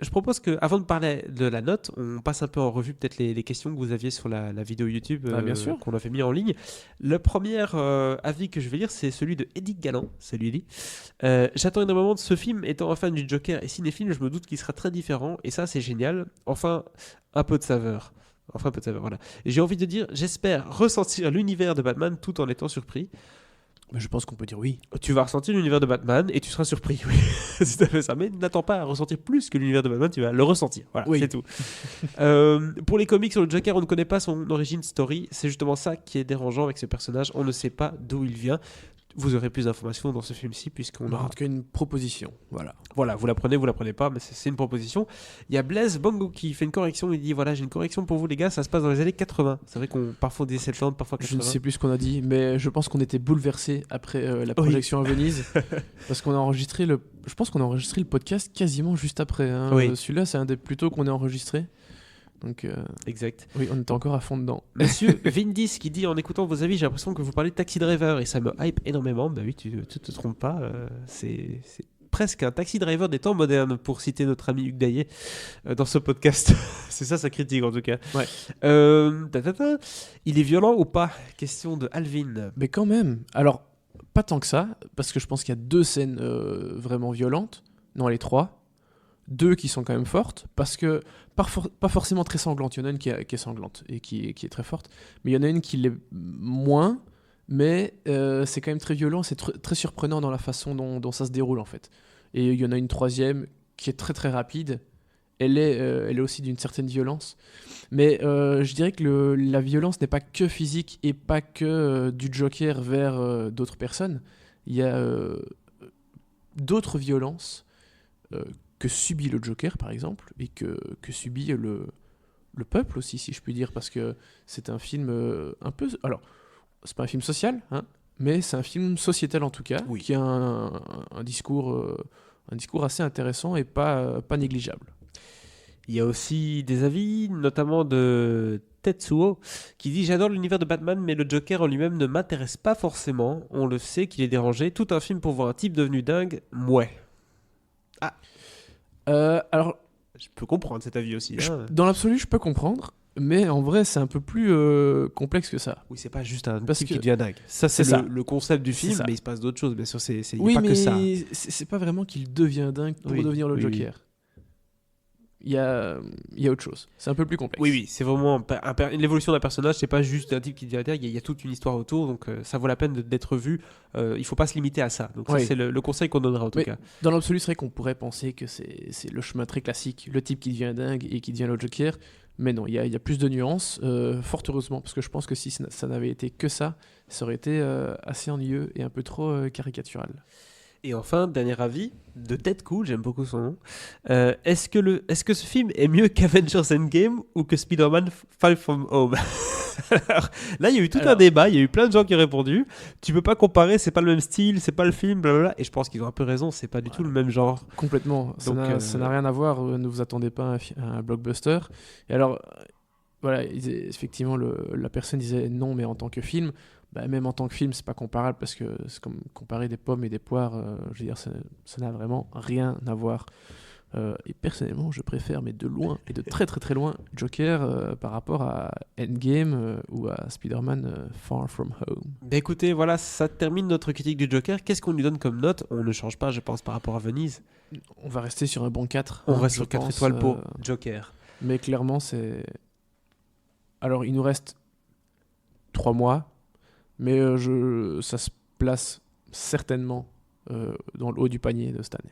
je propose que, avant de parler de la note, on passe un peu en revue peut-être les questions que vous aviez sur la vidéo YouTube Bien sûr. qu'on avait mis en ligne. Le premier avis que je vais lire, c'est celui de Eddie Galland. Salut Eddie. J'attends énormément de ce film. Étant un fan du Joker et cinéphile, je me doute qu'il sera très différent. Et ça, c'est génial. Enfin, un peu de saveur. Enfin, un peu de saveur, voilà. Et j'ai envie de dire, j'espère ressentir l'univers de Batman tout en étant surpris. Je pense qu'on peut dire oui. Tu vas ressentir l'univers de Batman et tu seras surpris, oui, c'est tout à fait ça. Mais n'attends pas à ressentir plus que l'univers de Batman, tu vas le ressentir. Voilà, Oui. c'est tout. Pour les comics sur le Joker, on ne connaît pas son origin story. C'est justement ça qui est dérangeant avec ce personnage. On ne sait pas d'où il vient. Vous aurez plus d'informations dans ce film-ci, puisqu'on En aura. tout cas, une proposition. Voilà, vous la prenez pas, mais c'est une proposition. Il y a Blaise Bongo qui fait une correction. Il dit voilà, j'ai une correction pour vous, les gars. Ça se passe dans les années 80. C'est vrai qu'on parfois on dit 70, parfois 80. Je ne sais plus ce qu'on a dit, mais je pense qu'on était bouleversés après la projection à Venise. Parce qu'on a enregistré je pense qu'on a enregistré le podcast quasiment juste après. Hein. Oui. Celui-là, c'est un des plus tôt qu'on ait enregistré. Donc, Exact. oui, on était encore à fond dedans. Monsieur Vindis qui dit en écoutant vos avis, j'ai l'impression que vous parlez de Taxi Driver et ça me hype énormément. Bah oui, tu te trompes pas. C'est presque un Taxi Driver des temps modernes, pour citer notre ami Hugues Daillet dans ce podcast. C'est ça sa critique en tout cas. Ouais. Il est violent ou pas? Question de Alvin. Mais quand même. Alors, pas tant que ça, parce que je pense qu'il y a 2 scènes vraiment violentes. Non, les 3. 2 qui sont quand même fortes, parce que pas forcément très sanglantes. Il y en a une qui est sanglante et qui est très forte, mais il y en a une qui l'est moins, mais c'est quand même très violent, c'est très surprenant dans la façon dont ça se déroule en fait. Et il y en a une 3e qui est très très rapide, elle est aussi d'une certaine violence, mais je dirais que la violence n'est pas que physique et pas que du Joker vers d'autres personnes. Il y a d'autres violences que subit le Joker par exemple et que subit le peuple aussi, si je puis dire, parce que c'est un film un peu... Alors, c'est pas un film social, hein, mais c'est un film sociétal en tout cas, Oui. qui a un discours assez intéressant et pas négligeable. Il y a aussi des avis, notamment de Tetsuo, qui dit j'adore l'univers de Batman, mais le Joker en lui-même ne m'intéresse pas forcément. On le sait qu'il est dérangé. Tout un film pour voir un type devenu dingue. Mouais. Alors, Je peux comprendre cet avis aussi. Hein. dans l'absolu, je peux comprendre, mais en vrai, c'est un peu plus complexe que ça. Oui, c'est pas juste un Parce type que- qui devient dingue. Ça, c'est c'est ça. le concept du C'est film, ça. mais il se passe d'autres choses. Bien sûr, il n'y Oui, a pas mais que ça. c'est pas vraiment qu'il devient dingue pour Oui, devenir le oui, Joker. Il y a autre chose. C'est un peu plus complexe. Oui, c'est vraiment l'évolution d'un personnage, c'est pas juste un type qui devient dingue, il y a toute une histoire autour, donc ça vaut la peine d'être vu. Il faut pas se limiter à ça. Donc ça, Oui. c'est le conseil qu'on donnera en tout Mais cas. dans l'absolu, c'est vrai qu'on pourrait penser que c'est le chemin très classique, le type qui devient dingue et qui devient le Joker. Mais non, il y a plus de nuances, fort heureusement, parce que je pense que si ça n'avait été que ça aurait été assez ennuyeux et un peu trop caricatural. Et enfin, dernier avis de Deadpool, j'aime beaucoup son nom. Est-ce que ce film est mieux qu'Avengers Endgame ou que Spider-Man Far From Home? Alors, là, il y a eu tout un débat, il y a eu plein de gens qui ont répondu. Tu peux pas comparer, c'est pas le même style, c'est pas le film, blablabla. Et je pense qu'ils ont un peu raison, c'est pas du tout le même genre. Complètement, ça Donc, n'a rien à voir, ne vous attendez pas à un blockbuster. Et alors, voilà, effectivement, la personne disait non, mais en tant que film, bah, même en tant que film, c'est pas comparable parce que c'est comme comparer des pommes et des poires. Je veux dire, ça n'a vraiment rien à voir. Et personnellement, je préfère, mais de loin et de très très très loin, Joker par rapport à Endgame ou à Spider-Man Far From Home. Bah écoutez, voilà, ça termine notre critique du Joker. Qu'est-ce qu'on lui donne comme note? On ne change pas, je pense, par rapport à Venise. On va rester sur un bon 4. On reste je sur 4 pense, étoiles pour Joker. Mais clairement, c'est... Alors, il nous reste 3 mois, mais ça se place certainement dans le haut du panier de cette année.